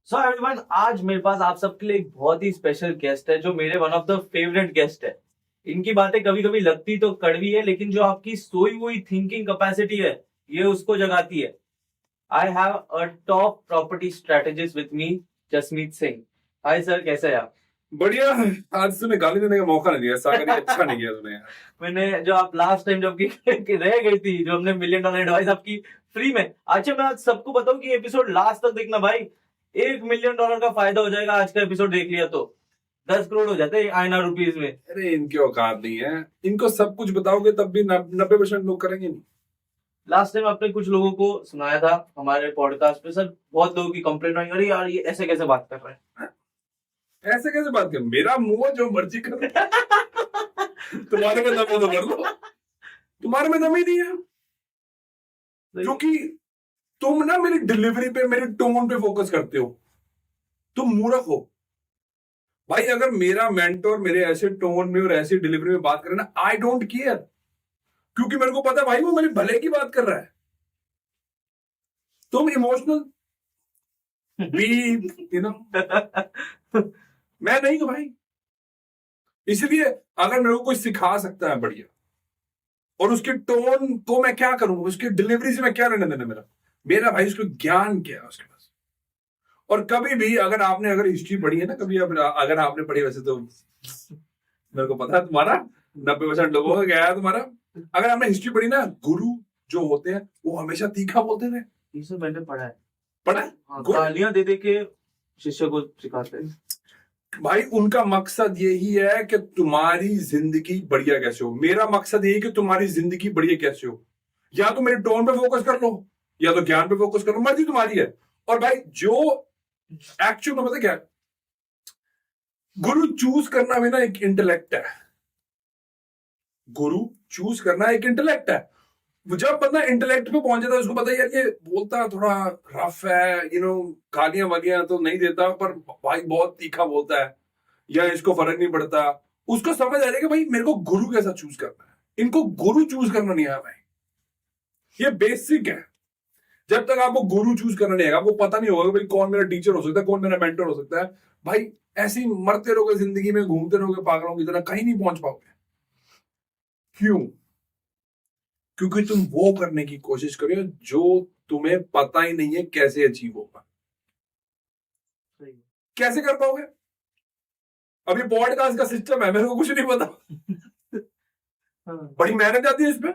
So everyone, आज मेरे पास आप सबके लिए एक बहुत ही स्पेशल गेस्ट है जो मेरे one of the favourite guest है। इनकी बातें कभी कभी लगती तो कड़वी है, लेकिन जो आपकी सोई हुई थिंकिंग कैपेसिटी है ये उसको जगाती है। I have a top property strategist with me, Jasmeet Singh. Hi sir, कैसे हैं आप? बढ़िया। आज तूने गाली देने का मौका नहीं दिया सागर, ये अच्छा नहीं किया तूने यार। मैंने जो आप लास्ट टाइम जब की रह गई थी, जो हमने $1 मिलियन एडवाइस आपकी फ्री में। अच्छा, मैं आज सबको बताऊं कि एपिसोड लास्ट तक देखना भाई। $1 मिलियन का फायदा हो जाएगा आज का एपिसोड देख लिया तो 10 करोड़ हो जाते हैं INR रुपीज में। अरे इनकी औकात नहीं है, इनको सब कुछ बताओगे तब भी 90% लोग करेंगे नहीं। लास्ट टाइम आपने कुछ लोगों को सुनाया था हमारे पॉडकास्ट पे, सर बहुत लोगों की कंप्लेंट आई, अरे यार ये ऐसे कैसे बात कर रहे हैं। ऐसे कैसे बात कर, मेरा मुंह जो मर्जी कर। तुम्हारे में दम है तो कर लो, तुम्हारे में दम ही नहीं है। क्योंकि तुम ना मेरी डिलीवरी पे, मेरी टोन पे फोकस करते हो। तुम मूर्ख हो भाई। अगर मेरा मेंटोर मेरे ऐसे टोन में और ऐसी डिलीवरी में बात करे ना, आई डोंट केयर, क्योंकि मेरे को पता है भाई वो मेरे भले की बात कर रहा है। तुम इमोशनल बी, यू नो, मैं नहीं हूं भाई। इसलिए अगर मेरे को कोई सिखा सकता है बढ़िया, और उसके टोन को मैं क्या करूं, उसकी डिलीवरी से मैं क्या लेना देना, मेरा भाई उसको ज्ञान क्या है उसके पास। और कभी भी अगर हिस्ट्री पढ़ी है ना, कभी अगर आपने पढ़ी, वैसे तो मेरे को पता है तुम्हारा 90% लोगों का क्या है तुम्हारा। अगर आपने हिस्ट्री पढ़ी ना, गुरु जो होते हैं वो हमेशा तीखा बोलते थे। ये सब मैंने पढ़ा है। पढ़ा है? गालियां दे दे के शिष्य को सिखाते हैं भाई। उनका मकसद यही है कि तुम्हारी जिंदगी बढ़िया कैसे हो। मेरा मकसद यही कि तुम्हारी जिंदगी बढ़िया कैसे हो। या तो मेरे टोन पे फोकस कर लो, या तो ज्ञान पे फोकस करो, मर्जी तुम्हारी है। और भाई जो एक्चुअल में पता क्या है, गुरु चूज करना भी ना एक इंटेलेक्ट है। गुरु चूज करना एक इंटेलेक्ट है। जब बंदा इंटेलेक्ट पे पहुंच जाता है, उसको पता है यार ये बोलता थोड़ा रफ है, गालियां वालियां तो नहीं देता, पर भाई बहुत तीखा बोलता है, या इसको फर्क नहीं पड़ता। उसको समझ आ जाएगा भाई मेरे को गुरु कैसा चूज करना है। इनको गुरु चूज करना नहीं आया भाई, ये बेसिक है। जब तक आपको गुरु चूज करना नहीं आएगा, आपको पता नहीं होगा भाई कौन मेरा टीचर हो सकता है, कौन मेरा मेंटर हो सकता है, भाई ऐसे ही मरते रहोगे जिंदगी में, घूमते रहोगे पागलों की तरह, कहीं नहीं पहुंच पाओगे। क्यों? क्योंकि तुम वो करने की कोशिश करो जो तुम्हें पता ही नहीं है कैसे अचीव होगा। कैसे कर पाओगे? अभी पॉडकास्ट का सिस्टम है, मेरे को कुछ नहीं पता। बड़ी मेहनत जाती है इसमें,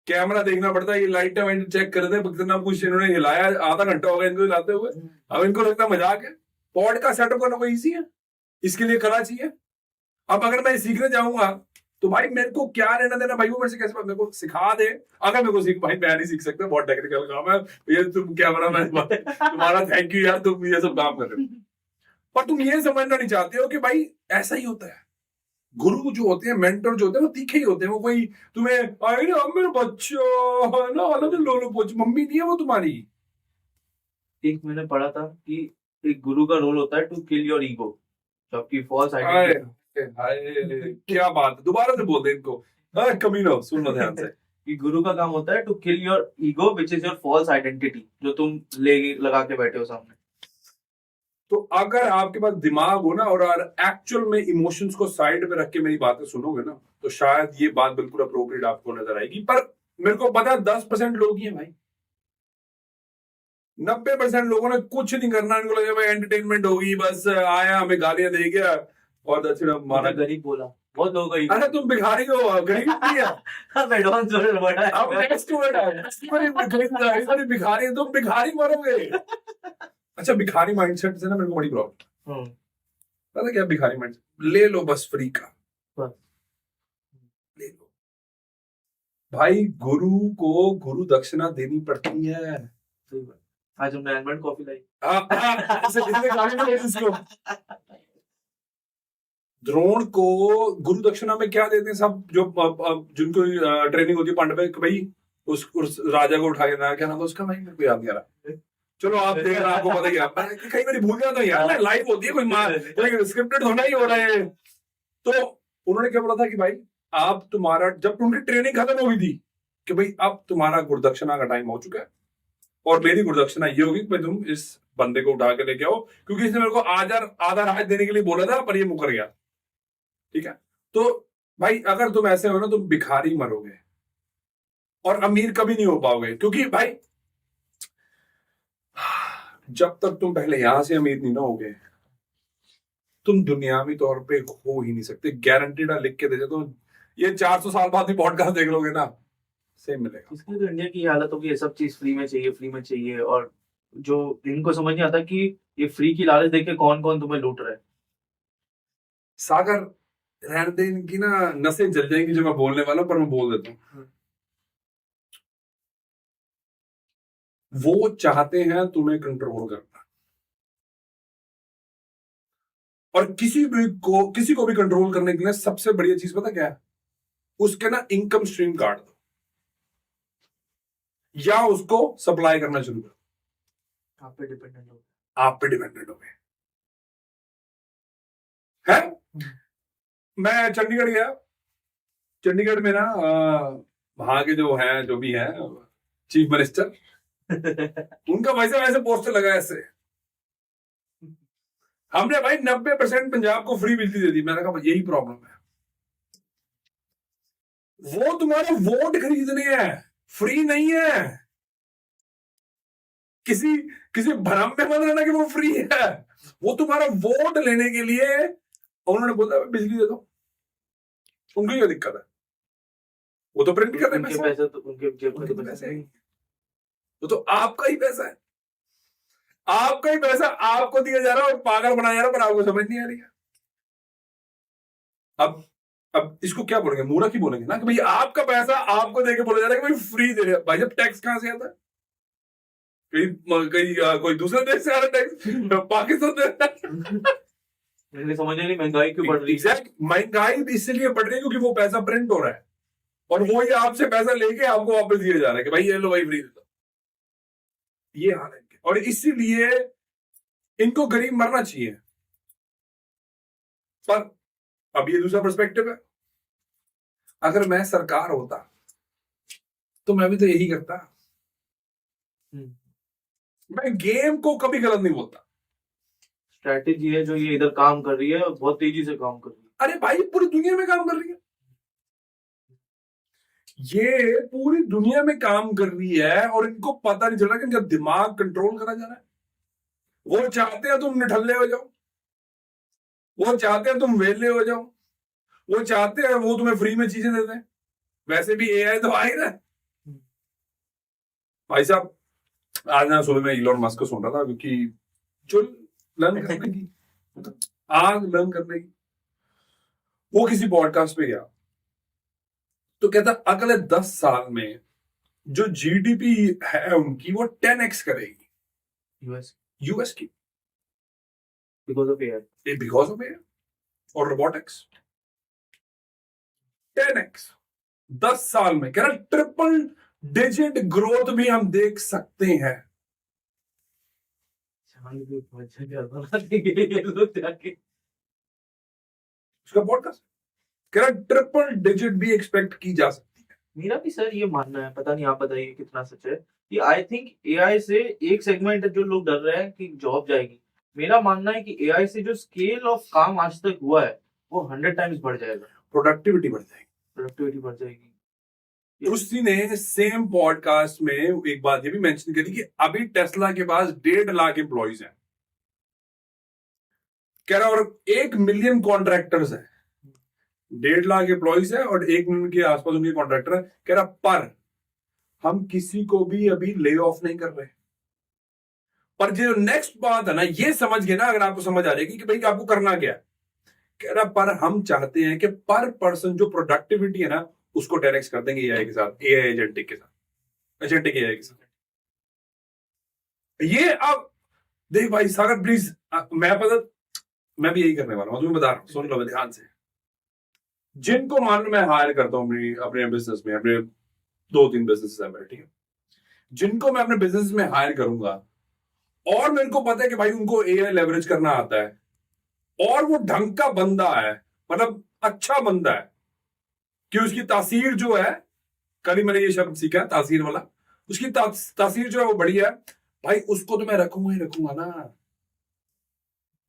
कैमरा देखना पड़ता है, ये लाइट वाइट चेक करते हैं, कितना कुछ इन्होंने हिलाया, आधा घंटा हो गया इनको हिलाते हुए। अब इनको लगता मजाक है। पॉडकास्ट सेटअप करना कोई इजी है, इसके लिए कला चाहिए। अब अगर मैं सीखने जाऊंगा तो भाई मेरे को क्या लेना देना, भाई वो मेरे से कैसे, मेरे को सिखा दे। अगर मेरे को सीख, भाई मैं नहीं सीख सकता, बहुत टेक्निकल काम है ये। तुम क्या बना, मैं तुम्हारा थैंक यू यार, तुम ये सब काम कर रहे हो। पर तुम ये समझना नहीं चाहते हो कि भाई ऐसा ही होता है। गुरु जो होते हैं, मेंटर जो होते हैं, वो तीखे ही होते हैं। वो कोई तुम्हें आई ना मेरे बच्चों ना अलग लो पोच, मम्मी नहीं है वो तुम्हारी। एक मैंने पढ़ा था कि एक गुरु का रोल होता है टू किल योर ईगो, जो आपकी फॉल्स आइडेंटिटी। क्या बात, दोबारा से बोल दे इनको, कमीनो सुन लो ध्यान से। कि गुरु का काम होता है to kill your ego which is your false identity, जो तुम लगा के बैठे हो सामने। तो अगर आपके पास दिमाग हो ना, और एक्चुअल में इमोशंस को साइड में रख के मेरी बातें सुनोगे ना, तो शायद ये बात बिल्कुल अप्रोप्रिएट आपको नजर आएगी। पर मेरे को पता है 10% लोग ही हैं भाई। 90% लोगों ने कुछ नहीं करना, इनको लगे भाई एंटरटेनमेंट होगी, बस आया हमें गालियां दे गया और दक्षिणा मारा। गरीब बोला बहुत लोग। अरे तुम भिखारी हो, गरीब नहीं है। एडवांस वर्ड बड़ा है। अब नेक्स्ट वर्ड है भिखारी, तुम भिखारी मरोगे। अच्छा, भिखारी माइंडसेट से ना मेरे को बड़ी प्रॉब्लम। पता क्या भिखारी माइंडसेट, ले लो बस फ्री का, ले लो भाई। गुरु को गुरु दक्षिणा देनी पड़ती है। आज हमने एलमंड कॉफी लाई। द्रोण को गुरु दक्षिणा में क्या देते हैं सब, जो जिनको ट्रेनिंग होती है पांडव में, भाई उस राजा को उठा के ना, क्या नाम था उसका, भाई मेरे को याद नहीं आ रहा। चलो आप देख रहे, आपको पता ही है, कई बार भूल जाता यार, लाइव होती है, कोई स्क्रिप्टेड होना ही हो रहा है। तो उन्होंने क्या बोला था कि भाई आप तुम्हारा, जब उनकी ट्रेनिंग खत्म हो गई थी, कि भाई अब तुम्हारा गुरुदक्षिणा का टाइम हो चुका है, और मेरी गुरुदक्षिणा ये होगी कि तुम इस बंदे को उठा के लेके आओ, क्योंकि इसने मेरे को आधा राज देने के लिए बोला था पर ये मुकर गया। ठीक है, तो भाई अगर तुम ऐसे हो ना तुम भिखारी मरोगे और अमीर कभी नहीं हो पाओगे, क्योंकि भाई जब तक तुम पहले यहां से अमीर नहीं ना होगे तुम दुनियावी तौर पे हो ही नहीं सकते। गारंटीड लिख के दे दे, तो ये 400 साल बाद भी पॉडकास्ट देख लोगे ना सेम मिलेगा। इसलिए तो इंडिया की हालत हो गई, ये सब चीज फ्री में चाहिए, और जो इनको समझ नहीं आता कि ये फ्री की लालच देके कौन कौन तुम्हें लूट रहा है। सागर रहने दे, इनकी ना नसें जल जाएंगी जो मैं बोलने वाला हूं, पर मैं बोल देता हूं। वो चाहते हैं तुम्हें कंट्रोल करना, और किसी को भी कंट्रोल करने के लिए सबसे बढ़िया चीज पता क्या है, उसके ना इनकम स्ट्रीम काट दो या उसको सप्लाई करना शुरू करो। आप पे डिपेंडेंट हो, आप पे डिपेंडेंट हो गए है। मैं चंडीगढ़ गया, चंडीगढ़ में ना वहां के जो हैं, जो भी हैं चीफ मिनिस्टर, उनका वैसे वैसे पोस्टर लगा ऐसे, हमने भाई 90% पंजाब को फ्री बिजली दे दी। मैंने कहा यही प्रॉब्लम है, वो तुम्हारा वोट खरीदने हैं, फ्री नहीं है। किसी किसी भ्रम में मत रहना कि वो फ्री है, वो तुम्हारा वोट लेने के लिए उन्होंने बोला बिजली दे दो। उनको क्या दिक्कत है, वो तो प्रिंट कर रहे हैं उनके पैसे, तो उनके जेब में तो पैसे नहीं। वो तो आपका ही पैसा है, आपका ही पैसा आपको दिया जा रहा है और पागल बनाया जा रहा है, पर आपको समझ नहीं आ रही है। अब इसको क्या बोलेंगे, मूर्ख ही बोलेंगे ना कि भाई आपका पैसा आपको देके बोला जा रहा है कि भाई फ्री दे रहे हैं। भाई जब टैक्स कहां से आता है, कहीं कोई दूसरे देश से आ रहा है टैक्स, पाकिस्तान से। मुझे समझ नहीं महंगाई क्यों बढ़ रही है। महंगाई भी इसलिए बढ़ रही है क्योंकि वो पैसा प्रिंट हो रहा है और वो ही आपसे पैसा लेके आपको वापस दिया जा रहा है कि भाई ये लो भाई फ्री दे दो। ये हाल है, और इसीलिए इनको गरीब मरना चाहिए। पर अब ये दूसरा पर्सपेक्टिव है, अगर मैं सरकार होता तो मैं भी तो यही करता। मैं गेम को कभी गलत नहीं बोलता। स्ट्रैटेजी है जो ये इधर काम कर रही है और बहुत तेजी से काम कर रही है। अरे भाई पूरी दुनिया में काम कर रही है, ये पूरी दुनिया में काम कर रही है और इनको पता नहीं चल रहा कि इनका दिमाग कंट्रोल करा जा रहा है। वो चाहते हैं तुम निठल्ले हो जाओ, वो चाहते हैं तुम वेले हो जाओ, वो चाहते हैं वो तुम्हें फ्री में चीजें देते हैं। वैसे भी एआई तो आ ही रहा है भाई साहब। आज ना सुबह में इलॉन मस्क को सुन रहा था, क्योंकि जो लर्न करने की आग लर्न करने की, वो किसी पॉडकास्ट पे गया तो कहता अगले 10 साल में जो जीडीपी है उनकी वो 10x करेगी यूएस की, because of AI, because of AI और रोबोटिक्स। 10x 10 साल में, कह रहा ट्रिपल डिजिट ग्रोथ भी हम देख सकते हैं। उसका पॉडकास्ट कह रहा ट्रिपल डिजिट भी एक्सपेक्ट की जा सकती है। मेरा भी सर ये मानना है, पता नहीं आप बताइए कितना सच है, कि आई थिंक एआई से एक सेगमेंट जो लोग डर रहे हैं कि जॉब जाएगी, मेरा मानना है कि एआई से जो स्केल ऑफ काम आज तक हुआ है वो 100 टाइम्स बढ़ जाएगा, प्रोडक्टिविटी बढ़ जाएगी। उसी ने सेम पॉडकास्ट में एक बात ये भी मेंशन करी कि अभी टेस्ला के पास 1.5 लाख एम्प्लॉइज हैं, कह रहा, और 1 मिलियन कॉन्ट्रैक्टर्स हैं। 1.5 लाख एम्प्लॉइज है और 1 मिलियन के आसपास उनके कॉन्ट्रैक्टर है। कह रहा पर हम किसी को भी अभी ले ऑफ नहीं कर रहे। पर जो नेक्स्ट बात है ना, ये समझ गए ना, अगर आपको समझ आ जाएगी कि भाई आपको करना क्या है। कह रहा पर हम चाहते हैं कि पर पर्सन जो प्रोडक्टिविटी है ना उसको 10x कर देंगे एआई के साथ, एआई एजेंटिक के साथ, एजेंटिक एआई के साथ। ये अब देख भाई सागर प्लीज, मैं भी यही करने वाला हूं, तुम्हें बता रहा हूं, सुन लो ध्यान से। जिनको मान लो मैं हायर करता हूं अपने बिजनेस में, अपने 2-3 बिजनेस है मेरे, ठीक है, जिनको मैं अपने बिजनेस में हायर करूंगा और मेरे को पता है कि भाई उनको एआई लेवरेज करना आता है और वो ढंग का बंदा है, मतलब अच्छा बंदा है, कि उसकी तासीर जो है, कल ही मैंने ये शब्द सीखा है तासीर वाला, उसकी तासीर जो है वो बढ़िया है, भाई उसको तो मैं रखूंगा ही रखूंगा ना।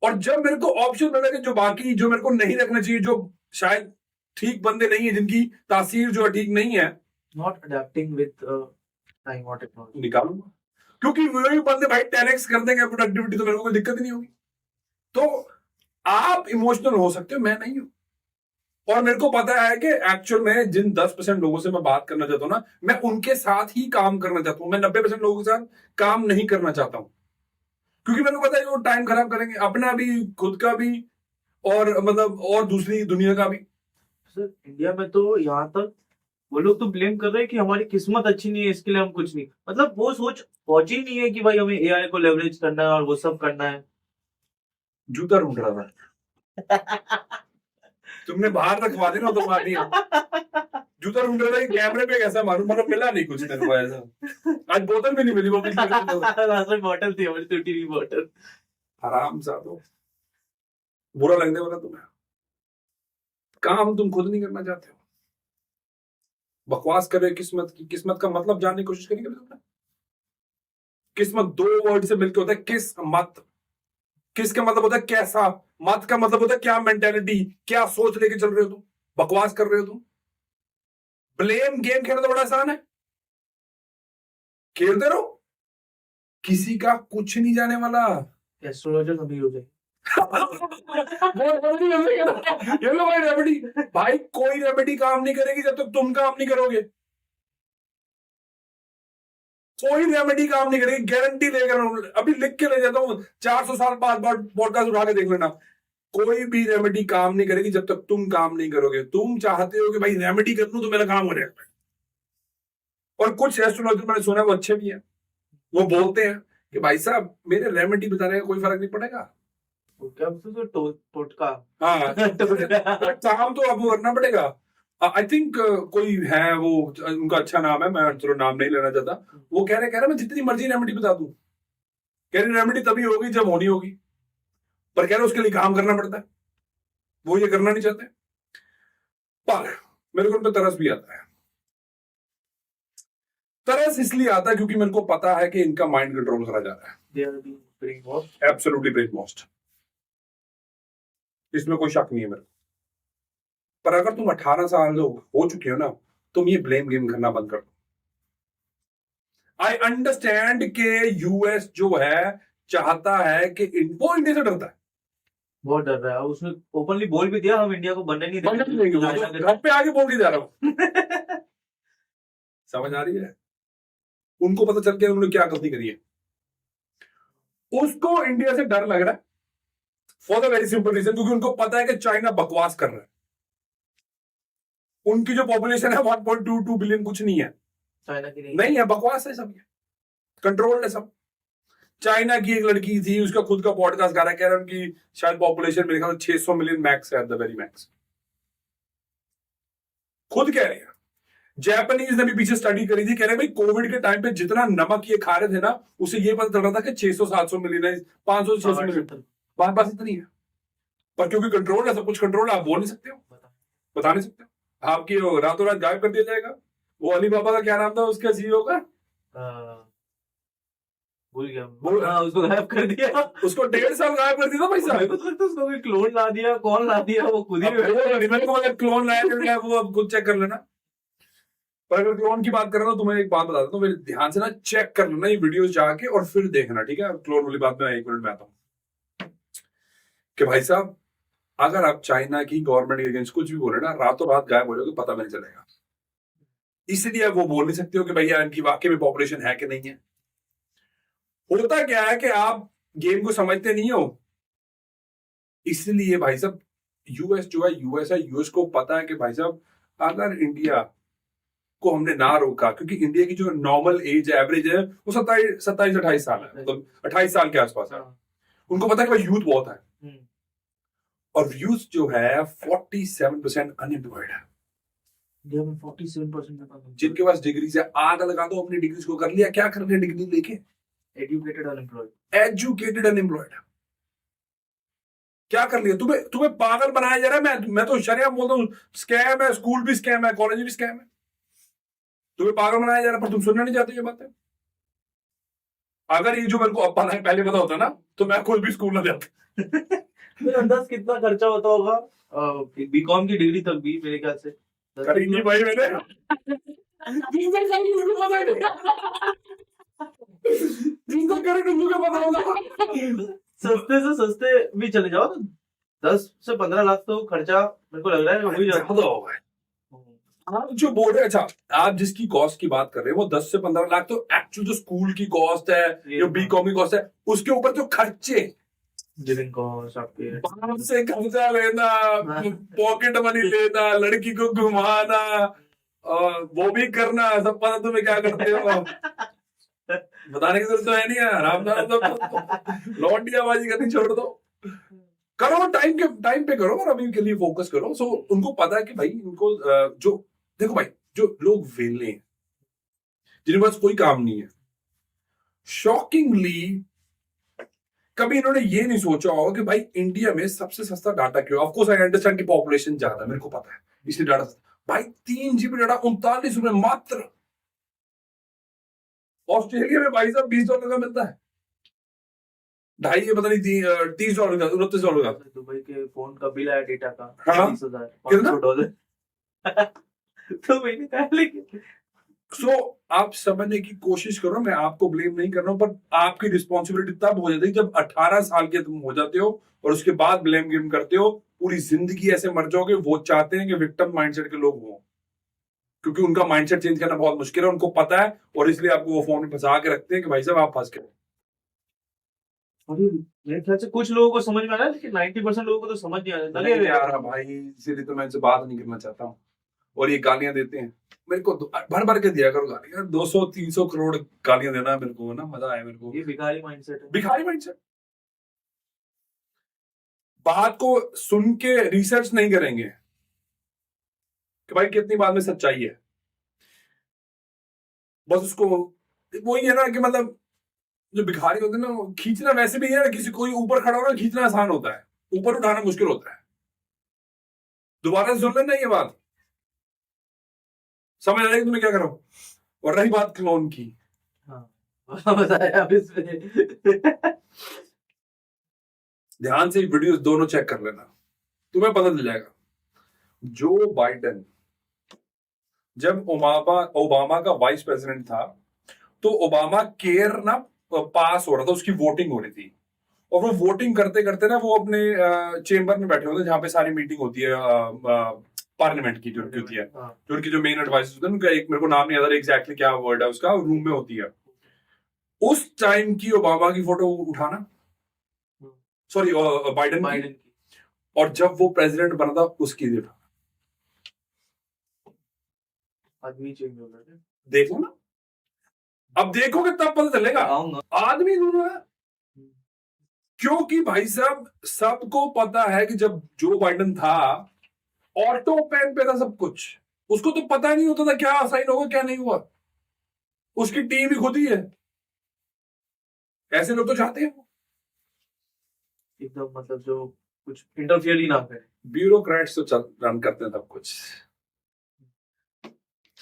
और जब मेरे को ऑप्शन मिला कि जो बाकी जो मेरे को नहीं रखना चाहिए, जो शायद ठीक बंदे नहीं है, जिनकी तासीर जो है ठीक नहीं है, Not adapting with time or technology. निकालूंगा। क्योंकि वही बंदे भाई 10x कर देंगे प्रोडक्टिविटी, तो मेरे को कोई दिक्कत ही नहीं होगी। तो आप इमोशनल हो सकते हो, मैं नहीं हूं। और मेरे को पता है कि एक्चुअल में जिन 10% लोगों से मैं बात करना चाहता हूं ना, मैं उनके साथ ही काम करना चाहता हूं। मैं 90% लोगों के साथ काम नहीं करना चाहता हूं, क्योंकि मेरे को पता है कि वो टाइम खराब करेंगे, अपना भी, खुद का भी, और मतलब और दूसरी दुनिया का भी। सर इंडिया में तो यहाँ तक वो लोग तो ब्लेम कर रहे हैं कि हमारी किस्मत अच्छी नहीं है, इसके लिए हम कुछ नहीं, मतलब वो सोच पहुंची नहीं है कि भाई हमें एआई को लेवरेज करना है और वो सब करना है। जूता ढूंढ रहा था तुमने बाहर रखवा देना तो मार दिया। जूता ढूंढ रहा था कि कैमरे पे कैसा मारूं, मतलब मिला नहीं कुछ मेरे को ऐसा। आज बोतल भी नहीं मिली, वो लास्ट में बॉटल थी हमारी, टूटी हुई बॉटल। आराम से दो, बुरा लगने वाला तुम्हें। काम तुम खुद नहीं करना चाहते हो, बकवास करे किस्मत की। किस्मत का मतलब जानने की कोशिश करेंगे तुमने? किस्मत 2 वर्ड से मिलकर होता है, किस मत। किस का मतलब होता है कैसा, मत का मतलब होता है क्या मेंटेलिटी, क्या सोच लेके चल रहे हो तुम, बकवास कर रहे हो तुम। ब्लेम गेम खेलना तो बड़ा आसान है, खेलते रहो, किसी का कुछ नहीं जाने वाला। एस्ट्रोलॉजर अमीर हो जाए। ये लो भाई रेमेडी। भाई कोई रेमेडी काम नहीं करेगी जब तक तुम काम नहीं करोगे। कोई रेमेडी काम नहीं करेगी, गारंटी लेकर अभी लिख के ले जाता हूँ, 400 साल बाद पॉडकास्ट उठा के देख लेना। कोई भी रेमेडी काम नहीं करेगी जब तक तुम काम नहीं करोगे। तुम चाहते हो कि भाई रेमेडी कर लूं तो मेरा काम हो जाएगा। और कुछ एस्ट्रोलॉजर मैंने सुना है वो अच्छे भी हैं, वो बोलते हैं कि भाई साहब मेरे रेमेडी बताने का कोई फर्क नहीं पड़ेगा। क्या बोलते हैं, टोटका। हाँ काम तो आपको करना पड़ेगा। आई थिंक कोई है वो, उनका अच्छा नाम है, मैं चलो नाम नहीं लेना चाहता। वो कह रहे मैं जितनी मर्जी रेमेडी बता दूं, कह रहे रेमेडी तभी होगी जब होनी होगी, पर कह रहे उसके लिए काम करना पड़ता है। वो ये करना नहीं चाहते, पर मेरे को उन पर तरस भी आता है। तरस इसलिए आता है क्योंकि मेरे को पता है कि इनका माइंड कंट्रोल करा जा रहा है। They are being brainwashed. Absolutely brainwashed, इसमें कोई शक नहीं है मेरे को। पर अगर तुम 18 साल हो चुके हो ना, तुम ये ब्लेम गेम करना बंद कर दो। आई अंडरस्टैंड के यूएस जो है चाहता है कि वो इंडिया से डरता है, बहुत डर रहा है। उसने ओपनली बोल भी दिया हम इंडिया को बनने नहीं बनने नहीं देंगे। वो तो घर पे आके बोल के जा रहा हूं। समझ आ रही है? उनको पता चल गया उन्होंने क्या गलती करी है। उसको इंडिया से डर लग रहा है for the very simple reason, क्योंकि उनको पता है कि चाइना बकवास कर रहा है। उनकी जो पॉपुलेशन है 1.22 बिलियन कुछ नहीं है, चाइना की नहीं है, बकवास है सब, कंट्रोल्ड है सब। चाइना की एक लड़की थी, उसका खुद का पॉडकास्ट गा रहा है, कह रहा है उनकी शायद पॉपुलेशन मेरे ख्याल 600 मिलियन मैक्स है, एट द वेरी मैक्स। खुद कह रहे हैं। जापानीज ने भी पीछे स्टडी करी थी, कह रहे भाई कोविड के टाइम पे जितना नमक ये खा रहे थे ना, उसे ये पता चल रहा था कि 600-700 मिलियन है, 500-600 मिलियन, बात बात इतनी है। पर क्योंकि कंट्रोल है, सब कुछ कंट्रोल है, आप बोल नहीं सकते हो, बता नहीं सकते हो। आपकी रातों रात गायब कर दिया जाएगा। वो अली बाबा का क्या नाम था उसका सीईओ का, भूल गया। उसको गायब कर दिया, उसको 1.5 साल गायब कर दिया था पैसा। मेरे को तो लगता है उसको कोई क्लोन ला दिया, कौन ला दिया, वो खुद ही मेरे को अगर क्लोन लाया वो अब खुद चेक कर लेना। पर अगर क्लोन की बात कर रहा हूं तो तुम्हें एक बात बता देता हूँ, मेरे ध्यान से ना चेक कर लेना ये वीडियोस जाके और फिर देखना, ठीक है? क्लोन वाली बात में 1 मिनट में आता हूँ कि भाई साहब अगर आप चाइना की गवर्नमेंट के अगेंस्ट कुछ भी बोले ना, रातों रात गायब हो जाओगे, पता भी नहीं चलेगा। इसलिए आप वो बोल नहीं सकते हो कि भैया इनकी वाकई में पॉपुलेशन है कि नहीं है। होता क्या है कि आप गेम को समझते नहीं हो, इसलिए भाई साहब यूएस जो है, यूएस को पता है कि भाई साहब अगर इंडिया को हमने ना रोका, क्योंकि इंडिया की जो नॉर्मल एज एवरेज है वो 27-28 साल है, मतलब 28 साल के आसपास है। उनको पता है कि भाई यूथ बहुत है, और यूथ जो है 47% अनएम्प्लॉयड है। 47% जिनके पास डिग्री है, आग लगा दो अपनी डिग्रीज को, कर लिया, क्या कर लिया डिग्री लेके? Educated unemployed. एजुकेटेड अनएम्प्लॉयड, क्या कर लिया? तुम्हें पागल बनाया जा रहा है। मैं तो शरिया बोलता हूँ, स्कैम है, स्कूल भी स्कैम है, कॉलेज भी स्कैम है। तुम्हें पागल बनाया जा रहा है, पर तुम सुनना नहीं चाहते ये बातें। अगर ये जो मेरे को अब पता है पहले पता होता ना तो मैं खुद भी स्कूल ना जाता। मेरे अंदाज कितना खर्चा होता होगा बीकॉम की डिग्री तक भी मेरे ख्याल से करी नहीं भाई मैंने। सस्ते से सस्ते भी चले जाओ तो 10 से 15 लाख तो खर्चा मेरे को लग रहा है हो ही जाता ज्यादा होगा। आप जो बोल रहे हैं, अच्छा आप जिसकी कॉस्ट की बात कर रहे हैं वो 10 से 15 लाख तो एक्चुअल जो स्कूल की कॉस्ट है, जो बीकॉम की कॉस्ट है, उसके ऊपर जो खर्चे, लिविंग कॉस्ट आपके बाहर से खर्चा लेना, पॉकेट मनी लेना, लड़की को घुमाना, वो भी करना, सब पता तुम्हें क्या करते हो। बताने की जरूरत तो है नहीं यार, आराम तो लौंडियाबाजी करनी छोड़ दो, करो टाइम पे करो और अभी के लिए फोकस करो। सो उनको पता है कि भाई इनको जो देखो भाई जो लोग वेले हैं जिनके पास कोई काम नहीं है, शॉकिंगली कभी इन्होंने ये नहीं सोचा होगा कि भाई इंडिया में सबसे सस्ता डाटा क्यों। ऑफ कोर्स आई अंडरस्टैंड की पॉपुलेशन ज्यादा है, मेरे को पता है इसलिए डाटा भाई 3 GB डाटा 39 रुपए मात्र। ऑस्ट्रेलिया में भाई साहब $20 का मिलता है, ढाई पता नहीं $30 का, $29 का। दुबई के फोन का बिल आया डेटा का हाँ? $30,500 तो महीने का है लेकिन सो आप समझने की कोशिश करो, मैं आपको ब्लेम नहीं कर रहा हूं, पर आपकी रिस्पॉन्सिबिलिटी तब हो जाती है जब 18 साल के तुम हो जाते हो और उसके बाद ब्लेम गेम करते हो। पूरी जिंदगी ऐसे मर जाओगे। वो चाहते हैं कि विक्टिम माइंडसेट के लोग हों, क्योंकि उनका माइंडसेट चेंज करना बहुत मुश्किल है, उनको पता है, और इसलिए आपको वो फोन में फंसा के रखते हैं कि भाई साहब आप फंस गए। मेरे ख्याल से कुछ लोगों को समझ में आ रहा है लेकिन 90% लोगों को तो समझ नहीं आ रहा लगे हुए आ रहा भाई, इसीलिए तो मैं इनसे बात नहीं करना चाहता हूँ। और ये गालियां देते हैं मेरे को, भर भर के दिया करो गालियां, 200-300 करोड़ गालियां देना मेरे को ना, मजा आया मेरे को। ये भिखारी माइंडसेट है। भिखारी माइंडसेट, बात को सुन के रिसर्च नहीं करेंगे कि भाई कितनी बात में सच्चाई है, बस उसको वही है ना कि मतलब जो भिखारी होते हैं ना, खींचना वैसे भी है ना, किसी कोई ऊपर खड़ा हो ना खींचना आसान होता है, ऊपर उठाना मुश्किल होता है। दोबारा सुन लेना ये बात, समझ आ रही तुम्हें क्या करो। और रही बात क्लोन की, बताया अब इसमें ध्यान से वीडियोस दोनों चेक कर लेना, तुम्हें पता चल जाएगा। जो बाइडेन जब ओबामा का वाइस प्रेसिडेंट था तो ओबामा केयर ना पास हो रहा था, उसकी वोटिंग हो रही थी, और वो वोटिंग करते करते ना वो अपने चेंबर में बैठे होते जहां पे सारी मीटिंग होती है पार्लियामेंट की, जो होती है, जो उनकी जो मेन एडवाइस होते हैं उनका, एक मेरे को नाम नहीं आता एग्जैक्टली क्या वर्ड है उसका, रूम में होती है। उस टाइम की ओबामा की फोटो उठाना, सॉरी बाइडेन की, और जब वो प्रेसिडेंट बना था उसकी भी उठाना, आदमी चेंज हो गया। देखो ना, अब देखोगे तब पता चलेगा आदमी दोनों है। क्योंकि भाई साहब सबको पता है कि जब जो बाइडेन था ऑटो पेन पे था सब कुछ, उसको तो पता नहीं होता था क्या साइन होगा क्या नहीं हुआ, उसकी टीम ही खुद ही है। ऐसे लोग तो चाहते हैं एकदम, मतलब जो कुछ इंटरफियर ही ना करे। ब्यूरोक्रेट्स तो रन करते हैं सब कुछ,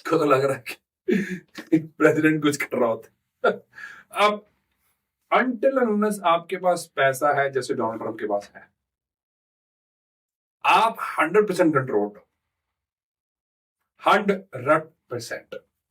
को तो लग रहा है कि प्रेसिडेंट कुछ कर रहा होता है। अब अनटिल अनलेस आपके पास पैसा है जैसे डोनाल्ड ट्रंप के पास है, आप 100% कंट्रोल, 100%।